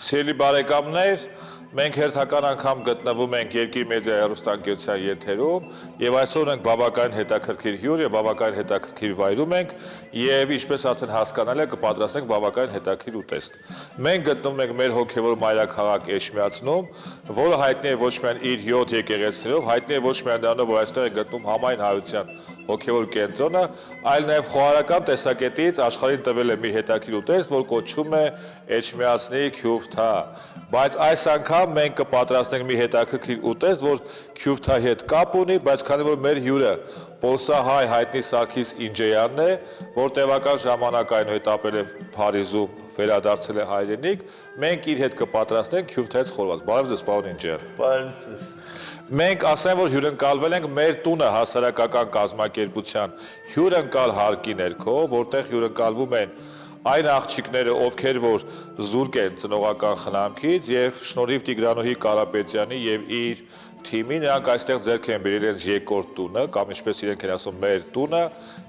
Սիրելի բարեկամներ, մենք հերթական անգամ գտնվում ենք Երկիր մեդիա հեռուստաընկերության եթերում եւ այսօր ենք բավական հետաքրքիր հյուր եւ բավական հետաքրքիր վայրում ենք եւ ինչպես արդեն հասկանալի է կպատրաստենք բավական հետաքրքիր ուտեստ։ Մենք գտնվում ենք մեր հոգեվոր մայրաքաղաք Էջմիածնում, որը հայտնի է ոչ միայն իր 7 եկեղեցիներով, հայտնի է ոչ միայն դրանով, որ այստեղ է գտնվում համայն հայության հոգեվոր կենտրոնը, այլ նաև խոհարական տեսակետից աշխարհին տվել է մի հետաքրքիր ուտեստ, որ կոչվում է Էջմիածնի քյուֆթա։ Բայց այս անգամ մենք կպատրաստենք մի հետաքրքիր ուտեստ, որ քյուֆթայի հետ կապ ունի, բայց քանի որ մեր հյուրը պոլսահայ հայտնի Սարգիս Ինջեյանն է, որ տևական ժամանակ այնուհետ ապրել է Փարիզում, վերադարձել է հայրենիք, մենք իր հետ կպատրաստենք քյուֆթայից խորված։ Բարև ձեզ, պարոն Ինջեյան։ Բարև ձեզ։ Մենք ասեմ, որ հյուրընկալվել ենք մեր տունը հասարակական կազմակերպության հյուրընկալ հարկի ներքո, որտեղ հյուրընկալվում են այն աղջիկները, ովքեր որ զուրկ են ծնողական խնամքից եւ շնորհիվ Տիգրանուհի Կարապետյանի եւ իր թիմի նրանք այստեղ ձեռք են բերել իրենց երկրորդ տունը, կամ ինչպես իրենք են ասում մեր տունը,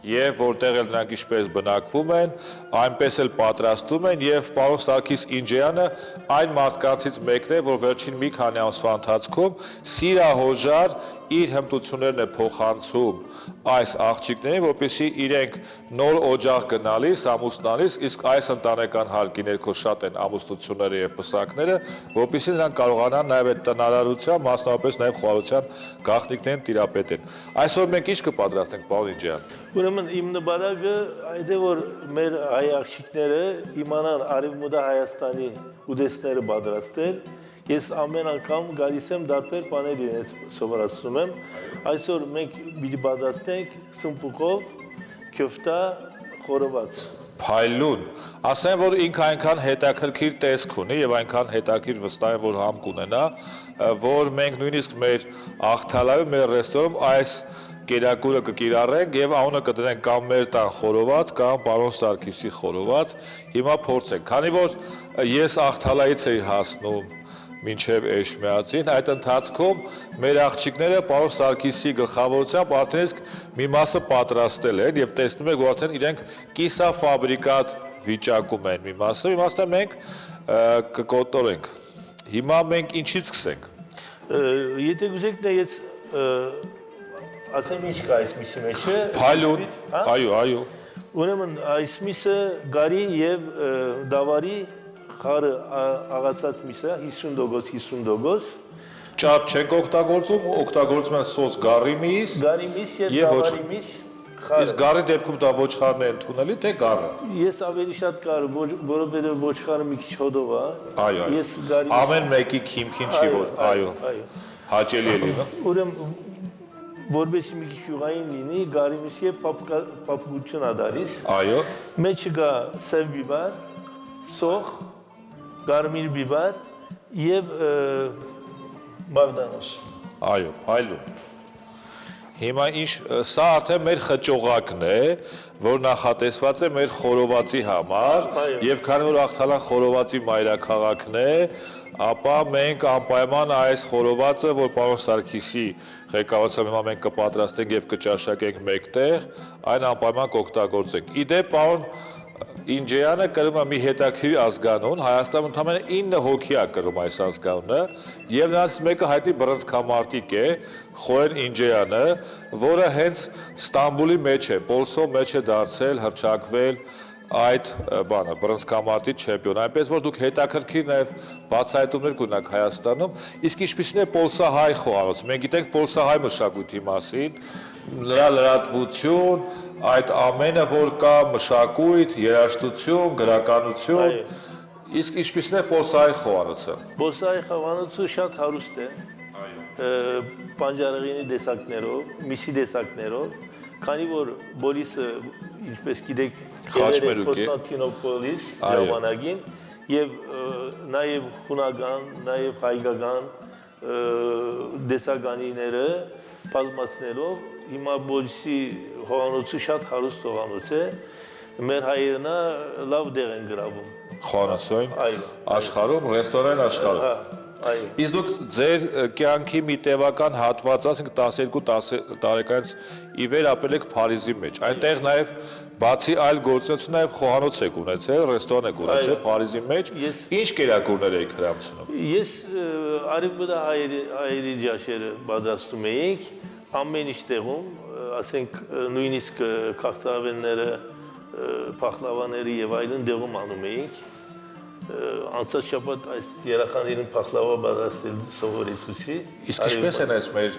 եւ որտեղ էլ նրանք ինչպես բնակվում են, այնպես էլ պատրաստում են եւ պարոն Սարգիս Ինջեյանը այն մարդկանցից մեկն է, որ վերջին մի քանի ամսվա ընթացքում սիրահոժար իր հմտություններն է փոխանցում այս աղջիկներին, որպեսզի իրենք նոր օջախ գնալիս, ամուսնալիս, իսկ այս ընտանեկան հարկի ներքո շատ են ամուսնությունները եւ պսակները, որպեսզի նրանք կարողանան նաեւ այդ տնարարության, մասնավորապես նաեւ խոհարության գաղտնիքներին տիրապետեն։ Այսօր մենք ինչ կպատրաստենք, պարոն Ինջեյան։ Ուրեմն իմ նպատակը այդ է, որ մեր հայ աղջիկները իմանան Արևմուտք Հայաստանի ուտեստները պատրաստել։ Ես ամեն անգամ գալիս եմ դարբեր բաներ իրենց սովորացնում եմ։ Այսօր մենք պիտի պատրաստենք սմբուկով քյուֆտա խորոված։ Փայլուն, ասեմ, որ ինքը այնքան հետաքրքիր տեսք ունի եւ այնքան հետաքրքիր վստահ եմ, որ համ կունենա, որ մենք նույնիսկ մեր աղթալայում, մեր ռեստորանում այս կերակուրը կկիրառենք եւ անունը կդնենք կամ մեր տան խորոված, կամ պարոն Սարգիսի խորոված։ Հիմա փորձենք, քանի որ ես աղթալայից էի հասնում մինչև Էջմիածին, այդ ընթացքում մեր աղջիկները պարոն Սարգիսի գլխավորությամբ արդեն իսկ մի մասը պատրաստել են եւ տեսնում եք, որ արդեն իրենք կիսաֆաբրիկատ վիճակում են մի մասը մենք կկոտորենք։ Հիմա մենք ինչից սկսենք։ Եթե գուզեք նա ես ասեմ ինչ կա այս միսի մեջ է։ Փայլուն, այո։ Ուրեմն այս միսը գարի եւ դավարի խարը աղացած միսը 50%։ Ճապ չենք օգտագործում են սոս գարի միս եւ դավարի միս։ Իսկ գարի դեպքում դա ոչխարն է ընդունելի, թե գարը։ Ես ավելի շատ գարը, որովհետեւ ոչխարը մի քիչ հոդով է։ Այո։ Ես գարի ամեն մեկի քիմքին չի որ, այո։ Հաճելի է լինում։ Ուրեմն որովհետեւ մի քիչ յուղային լինի, գարի միսի պապուկություն ադարիս։ Այո։ Մեջը գա սև բիբար, սոխ, կարմիր բիբար եւ մաղդանոս։ Այո, փայլուն։ Հիմա ինչ սա արդեն մեր խճողակն է, որ նախատեսված է մեր խորովածի համար, եւ քանի որ աղթալան խորովածի մայրաքաղաքն է, ապա մենք անպայման այս խորովածը, որ պարոն Սարգիսի ղեկավարությամբ հիմա մենք կպատրաստենք եւ կճաշակենք մեկտեղ, այն անպայման կօգտագործենք։ Իդեպ պարոն Ինջեյանը կրում է մի հետաքրքիր ազգանուն, Հայաստանում ընդամենը 9 հոգի է կրում այս ազգանունը, եւ նրանց մեկը հայտնի բռնցքամարտիկ է, Խորեն Ինջեյանը, որը հենց Ստամբուլի մեջ է, Պոլսո մեջ է դարձել, հռչակվել այդ բանը, բռնցքամարտի չեմպիոն, այնպես որ դուք հետաքրքիր նաեւ բացահայտումներ կունենաք Հայաստանում, իսկ ինչպիսին է պոլսահայ խոհանոց։ Մենք գիտենք պոլսահայ մշակույթի մասին, նրա լրատվություն, այդ ամենը, որ կա մշակույթ, երաժշտություն, գրականություն, իսկ ինչպիսին է պոլսահայ խոհանոցը։ Պոլսահայ խոհանոցը շատ հարուստ է։ Պանջարեղենի տեսակներով, միսի տեսակներով, քանի որ բոլիսը, ինչպես գիտեք, Կոստանդնուպոլիս ժամանակին եւ նաեւ հունական, նաեւ հայկական տեսականիները բազմացնելով հիմա բոլիսի խոհանոցը շատ հարուստ խոհանոց է, մեր հայերնա լավ դեղ են գրավում։ Խոհանոցային աշխարհում, ռեստորան աշխարհում։ Այո։ Իսկ դուք ձեր կյանքի մի տևական հատված, ասենք 12 տարեկանից ի վեր ապրել եք Փարիզի մեջ։ Այնտեղ նաև բացի այլ գործունեություն նաև խոհանոց եք ունեցել, ռեստորան եք ունեցել Փարիզի մեջ։ Ինչ կերակուրներ եք հրամցնում։ Ես արևմտա հայերի ջաշերը պատրաստում էինք ամեն ինչ տեղում, ասենք նույնիսկ քաղցրավենները, փախլավաները եւ այլն տեղում անում էինք։ Անցած շաբաթ այս երախաներին փախլավա պատրաստել սովորեցուցի։ Իսկ ինչպես են այս մեր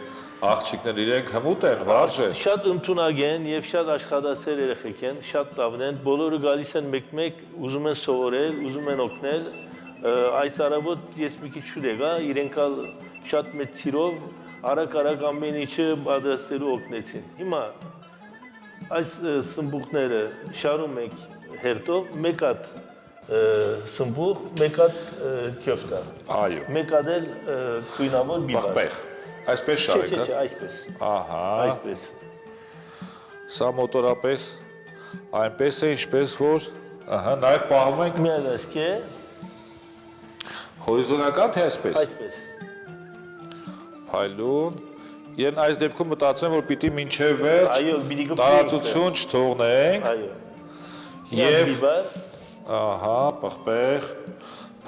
աղջիկները, իրենք հմուտ են, վարժ են։ Շատ ընդունակ են եւ շատ աշխատասեր երեխեք են, շատ տավն են, բոլորը գալիս են մեկ-մեկ, ուզում են սովորել, ուզում են օգնել։ Այս առավոտ ես մի քիչ շուտ եկա, իրենք ալ շատ մեծ սիրով արագ ամեն ինչը պատրաստելու օգնեցին։ Հիմա այս սմբուկները շարում ենք հերթով, մեկ հատ սմբուկ, մեկ հատ քյոֆտա։ Այո։ Մեկ հատ էլ քույնավոր բիբար։ Պղպեղ։ Այսպես շարեք, Չէ, այսպես։ Ահա։ Այսպես։ Սա մոտորապես այնպես է, ինչպես որ, ահա, նաև պահում ենք Միայն այսքե, հորիզոնական թե այսպես։ այսպես։ Փայլուն։ Yen այս դեպքում մտածեմ, որ պիտի մինչև վերջ Այո, պիտի գտնենք։ տարածություն չթողնենք Այո։ եւ բիբար, ահա, պղպեղ,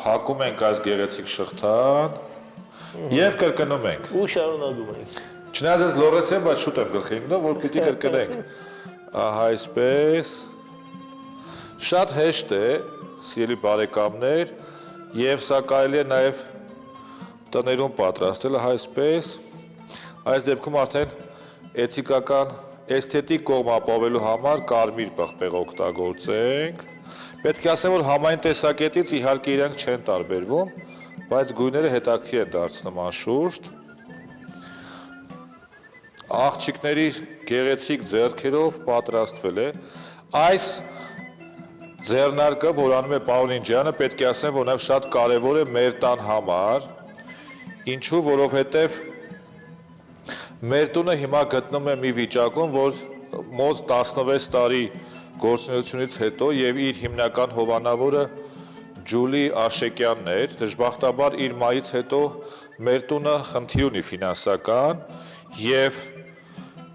փակում ենք այս գեղեցիկ շղթան եւ կրկնում ենք։ ու շարունակում ենք։ Չնայած ես լողեցեմ, բայց շուտ եմ գլխի ընկնում, որ պիտի կրկնենք։ Ահա այսպես։ Շատ հեշտ է, սիրելի բարեկամներ, եւ սա կարելի է նաեւ տներում պատրաստել, ահա այսպես։ Այս դեպքում արդեն էթիկական, էսթետիկ կողմ ապավելու համար կարմիր պղպեղ օգտագործենք։ Պետք է ասեմ, որ համայն տեսակետից իհարկե իրանք չեն տարբերվում, բայց գույները հետաքրքիր են դարձնում անշուշտ։ Աղջիկների գեղեցիկ ձեռքերով պատրաստվել է։ Այս ձեռնարկը, որ անում է պարոն Ինջյանը, պետք է ասեմ, որ նաև շատ կարևոր է մեր տան համար, ինչու, որովհետև մեր տունը հիմա գտնում է մի վիճակում, որ մոտ 16 տարի գործունեությունից հետո եւ իր հիմնական հովանավորը Ջուլի Աշեկյանն էր, դժբախտաբար իր մայից հետո մեր տունը խնդիր ունի ֆինանսական եւ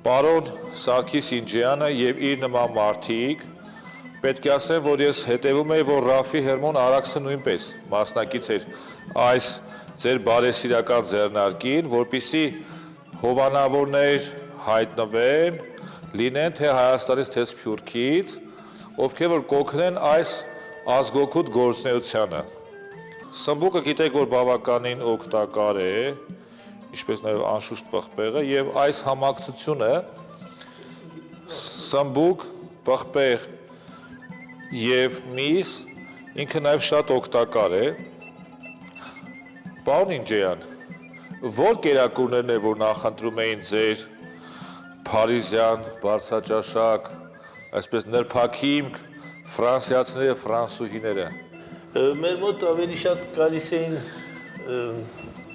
պարոն Սարգիս Ինջյանը եւ իր նման մարդիկ պետք է ասեմ, որ ես հետևում եի, որ Ռաֆի Հերմոն Արաքսը նույնպես մասնակից էր այս ձեր բարեսիրական ձեռնարկին, որպիսի հովանավորներ հայտնվեն, լինեն թե Հայաստանից, թե Սփյուռքից, ովքեր որ կօգնեն այս ազգօգուտ գործունեությանը։ Սմբուկը գիտեք, որ բավականին օգտակար է, ինչպես նաև անշուշտ պղպեղը, եւ այս համակցությունը սմբուկ, պղպեղ եւ միս ինքը նաև շատ օգտակար է։ Պարոն Ինջյան, որ կերակուրներն է, որ նախընտրում էին ձեր Փարիզյան, բարձրաճաշակ, այսպես նրբաքիմք, ֆրանսիացիները, ֆրանսուհիները։ Մեր մոտ ավելի շատ գալիս էին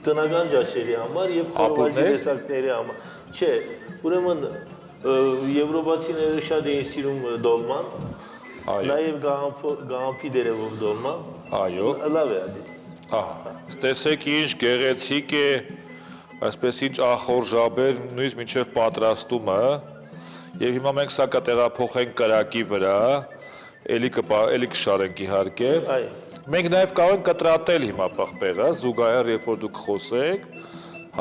տնական ջաշերի համար եւ խորովածի տեսակների համար։ Չէ, ուրեմն եվրոպացիները շատ էին սիրում դոլման, նաեւ գամփի դերևով դոլման։ Այո։ Լավ է ադի։ Ահա, տեսեք ինչ գեղեցիկ է, այսպես ինչ ախորժաբեր, նույնիսկ մինչև պատրաստումը, եւ հիմա մենք սա կտեղափոխենք կրակի վրա, էլի կշարենք իհարկե։ Այո։ Մենք նաեւ կարող ենք կտրատել հիմա պղպեղը, զուգահեռ երբ որ դուք խոսեք,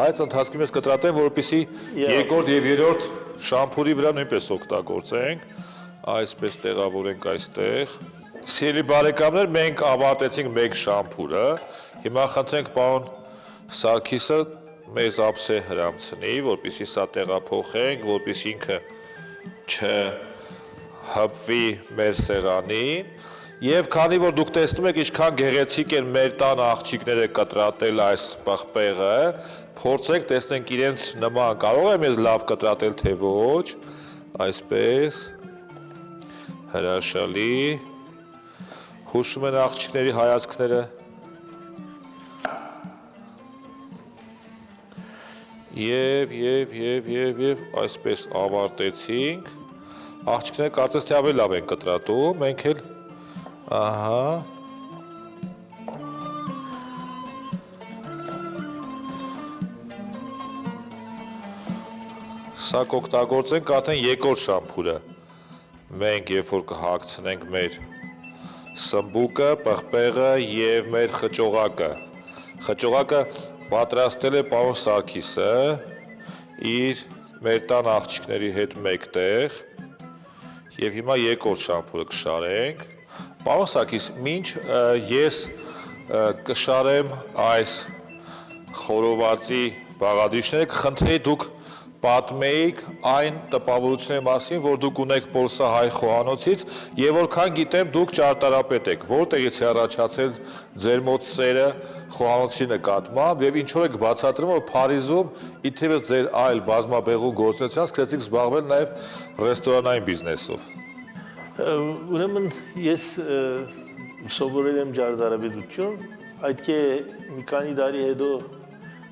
այդ ընթացքում ես կտրատեմ, որպեսզի երկրորդ եւ երրորդ շամփուրի վրա նույնպես օգտագործենք, այսպես տեղավորենք այստեղ։ Սիրելի բարեկամներ, մենք ավարտեցինք մեկ շամփուրը, հիմա խնդրենք պարոն Սարգիսը մեզ ափսե հրամցնի, որպեսզի սա տեղափոխենք, որպեսզի ինքը չհպվի մեր սեղանին, եւ քանի որ դուք տեսնում եք ինչքան գեղեցիկ են մեր տան աղջիկները կտրատել այս պղպեղը, փորձեք տեսնենք իրենց նման կարող եմ ես լավ կտրատել թե ոչ, այսպես հրաշալի հուշում են աղջիկների հայացքները եւ այսպես ավարտեցինք աղջիկները կարծես թե ավելի լավ են կտրատում մենք էլ ահա Սա կօգտագործենք արդեն երկրորդ շամփուրը։ Մենք երբ որ կհագցնենք մեր սմբուկը, պղպեղը եւ մեր խճողակը։ Խճողակը պատրաստել է պարոն Սարգիսը իր մեր տան աղջիկների հետ մեկտեղ եւ հիմա երկրորդ շամփուրը կշարենք։ Պարոն Սարգիս, մինչ ես կշարեմ այս խորովածի բաղադրիչները, կխնդրեի դուք պատմեիք այն տպավորությունների մասին, որ դուք ունեք Պոլսահայ խոհանոցից եւ որքան գիտեմ դուք ճարտարապետ եք, որտեղից է առաջացել ձեր մոտ սերը խոհանոցի նկատմամբ եւ ինչով եք բացատրում, որ Փարիզում իթևս ձեր այլ բազմաբեղու գործունեությամբ սկսեցիք զբաղվել նաեւ ռեստորանային բիզնեսով։ Ուրեմն ես սովորել եմ ճարտարապետություն, այդ է մի քանի տարի հետո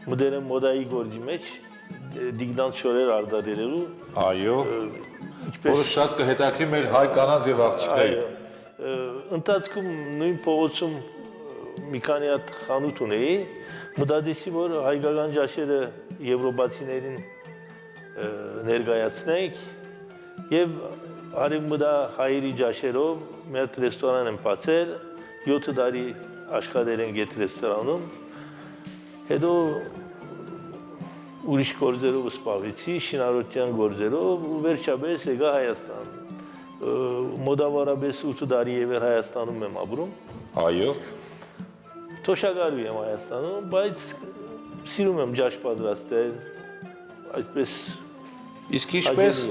մտել եմ մոդայի գործի մեջ դիգնանտ շորեր արտադրելու։ Այո։ Որը շատ կհետաքրի մեր հայ կանանց եւ աղջիկների։ Ընթացքում նույն փողոցում մի քանի հատ խանութ ունեի, մտածեցի, որ հայկական ճաշերը եվրոպացիներին ներկայացնենք եւ Արևմուտա հայերի ճաշերով մի հատ ռեստորան եմ բացել, 7 տարի աշխատել ենք այդ ռեստորանում։ Հետո ուրիշ գործերով զբաղվեցի, շինարարության գործերով ու վերջապես եկա Հայաստան։ Մոտավորապես 8 տարի եւ Հայաստանում եմ ապրում։ Այո։ Թոշակառու եմ Հայաստանում, բայց սիրում եմ ճաշ պատրաստել, այդպես։ Իսկ ինչպես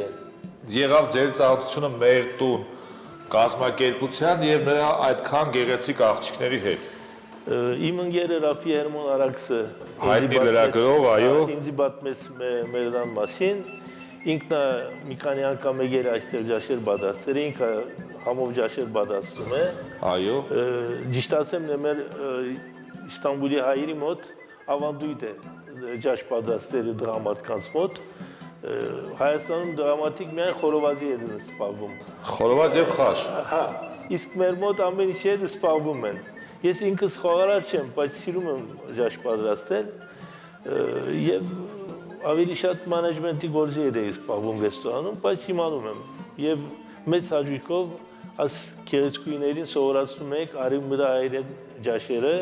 եղավ ձեր ծանոթությունը մեր տուն կազմակերպության եւ նրա այդքան գեղեցիկ աղջիկների հետ։ Իմ ընկերը Ռաֆի Հերմոն Արաքսը հայտնի լրագրող, այո, ինձ պատմեց մեր տան մասին, ինքն մի քանի անգամ եկել այստեղ ճաշեր պատրաստել, ինքը համով ճաշեր պատրաստում է։ Այո։ Ճիշտ ասեմ, մեր Իստանբուլի հայերի մոտ ավանդույթ է ճաշ պատրաստել դրամատկանց մոտ։ Հայաստանում դրամատիկ միայն խորովածի հետ են զբաղվում։ Խորոված եւ խաշ։ Հա, իսկ մեր մոտ ամեն ինչի հետ զբաղվում են։ Ես ինքս խոհարար չեմ, բայց սիրում եմ ճաշ պատրաստել եւ ավելի շատ մանեջմենտի գործի հետ եմ զբաղվում ռեստորանում, բայց իմանում եմ եւ մեծ հաճույքով աս գեղեցկուիներին սովորացնում եք արևմուտա հայերի ճաշերը։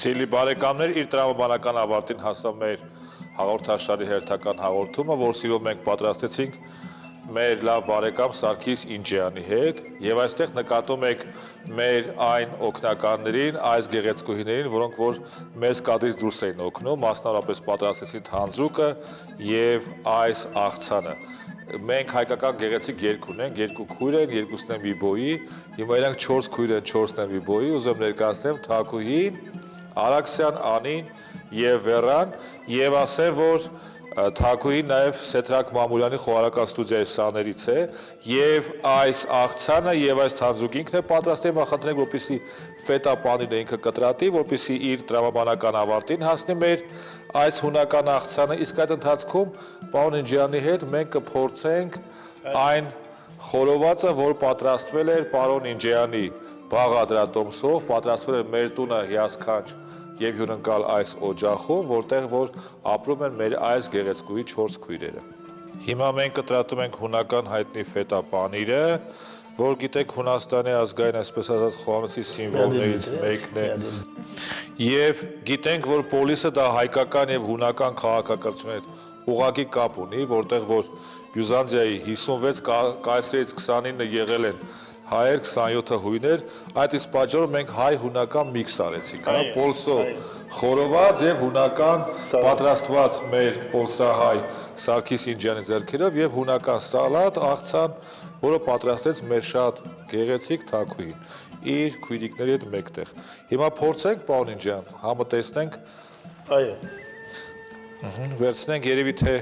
Սիրելի բարեկամներ, իր տրամաբանական ավարտին հասավ մեր հաղորդաշարի հերթական հաղորդումը, որ սիրով մենք պատրաստեցինք մեր լավ բարեկամ Սարգիս Ինջյանի հետ եւ այստեղ նկատում եք մեր այն օգնականներին, այս գեղեցկուհիներին, որոնք որ մեզ կադրից դուրս էին օգնում, մասնավորապես պատրաստեցին թանձրուկը եւ այս աղցանը։ Մենք հայկական գեղեցիկ երգ ունենք, երկու քույր են, երկուսն են բիբոյի, հիմա իրանք 4 քույր են, 4-ն են բիբոյի, ուզում ներկայացնեմ Թակուհին, Արաքսյան, Անին եւ Վերան եւ ասեմ, որ Թակուհին նաեւ Սեթրակ Մամուլյանի խոհարական ստուդիայի սաներից է եւ այս աղցանը եւ այս թանձրուկը ինքն է պատրաստել, խնդրենք, որպեսզի ֆետա պանիրը ինքը կտրատի, որպեսզի իր տրամաբանական ավարտին հասնի մեր այս հունական աղցանը, իսկ այդ ընթացքում պարոն Ինջյանի հետ մենք կփորձենք այն խորովածը, որ պատրաստվել էր պարոն Ինջյանի բաղադրատոմսով, պատրաստվել էր մեր տունը հիասքանչ եւ հյուրընկալ այս օջախում, որտեղ որ ապրում են մեր այս գեղեցկուհի 4 քույրերը։ Հիմա մենք կտրատում ենք հունական հայտնի ֆետա պանիրը, որ գիտեք Հունաստանի ազգային, այսպես ասած, խոհանոցի սիմվոլներից մեկն է։ Եվ գիտենք, որ Պոլիսը դա հայկական եւ հունական քաղաքակրթության հետ ուղղակի կապ ունի, որտեղ որ Բյուզանդիայի 56 կայսրերից 29-ը եղել են հայեր, 27-ը հույներ, այդ իսկ պատճառով մենք հայ-հունական միքս արեցինք, հա, պոլսո խորոված եւ հունական պատրաստված մեր պոլսահայ Սարգիս Ինջյանի ձեռքերով եւ հունական սալատ, աղցան, որը պատրաստեց մեր շատ գեղեցիկ Թակուհին, իր քույրիկների հետ մեկտեղ։ Հիմա փորձենք, պարոն Ինջյան, համը տեսնենք։ Այո։ Վերցնենք երևի թե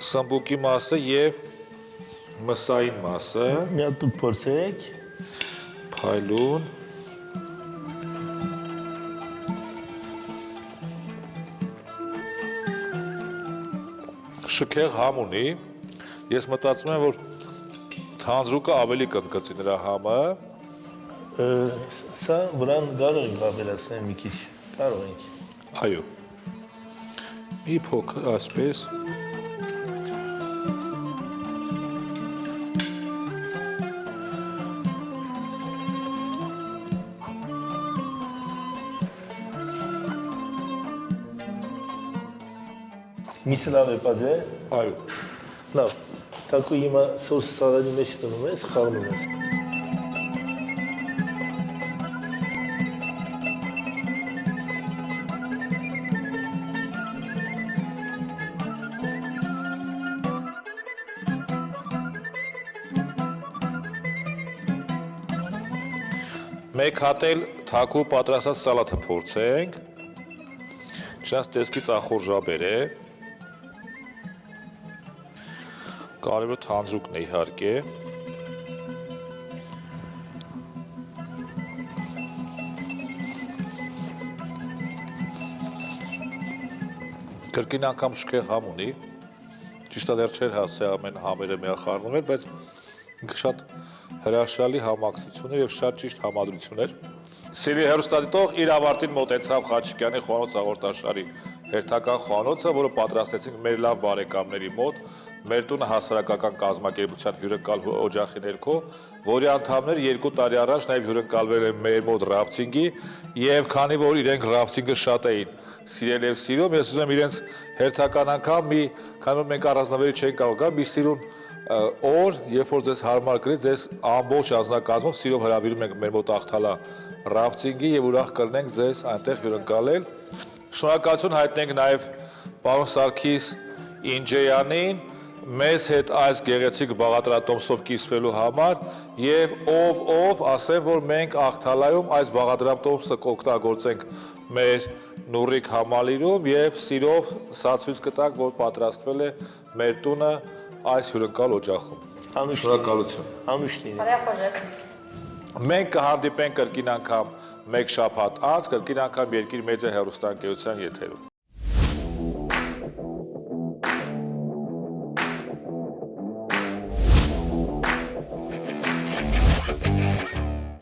սմբուկի մասը եւ մսային մասը, Մի հատ դուք փորձեք։ փայլուն։ Շքեղ համ ունի, ես մտածում եմ, որ թանձրուկը ավելի կնկծի նրա համը, Սա վրան կարող ենք ավելացնել մի քիչ։ Կարող ենք։ այո, մի փոքր այսպես, Միսը լավ է պատե։ այո, Լավ։ Տակու հիմա սոս սալադի մեջ դնում ես, խառնում ես։ մեկ հատ էլ թակու պատրաստած սալաթը փորձենք, շանս տեսքից ախորժաբեր է, կարևոր թանձրուկն է իհարկե, կրկին անգամ շքեղ համ ունի, ճիշտ է դեռ չէր հասցե ամեն համերը միախառնում էր, բայց ինքը շատ հրաշալի համակցություն էր եւ շատ ճիշտ համադրություն էր։ Սիրելի հեռուստադիտող, իր ավարտին մոտեցավ Խաչիկյանի խոհանոց հաղորդաշարի հերթական խոհանոցը, որը պատրաստեցինք մեր լավ բարեկամների մոտ, մեր տունը հասարակական կազմակերպության հյուրընկալ օջախի ներքո, որի անդամները 2 տարի առաջ նաև հյուրընկալվել են մեր մոտ ռաֆտինգի, եւ քանի որ իրենք ռաֆտինգը շատ էին սիրել եւ սիրում, ես ուզում եմ իրենց հերթական անգամ մի, քանի որ մենք առանձնավերի չենք կարող գալ, մի սիրուն օր, երբ որ ձեզ հարմար կրի, ձեզ ամբողջ անձնակազմով սիրով հրավիրում ենք մեր մոտ Աղթալա ռաֆտինգի եւ ուրախ կլինենք ձեզ այնտեղ հյուրընկալել։ Շնորհակալություն հայտնենք նաեւ պարոն Սարգիս Ինջեյանին մեզ հետ այս գեղեցիկ բաղադրատոմսով կիսվելու համար եւ ով ասեմ, որ մենք Աղթալայում այս բաղադրատոմսը կօգտագործենք մեր նուրիկ համալիրում եւ սիրով սա ցույց կտանք, որ պատրաստվել է մեր տունը այս հյուրընկալ օջախում։ Շնորհակալություն։ Անուշ լինի։ Բարեխոժեք։ Մենք կհանդիպենք կրկին անգամ մեկ շաբաթ անց, կրկին անգամ Երկիր մեդիա հեռուստաընկերության եթերում։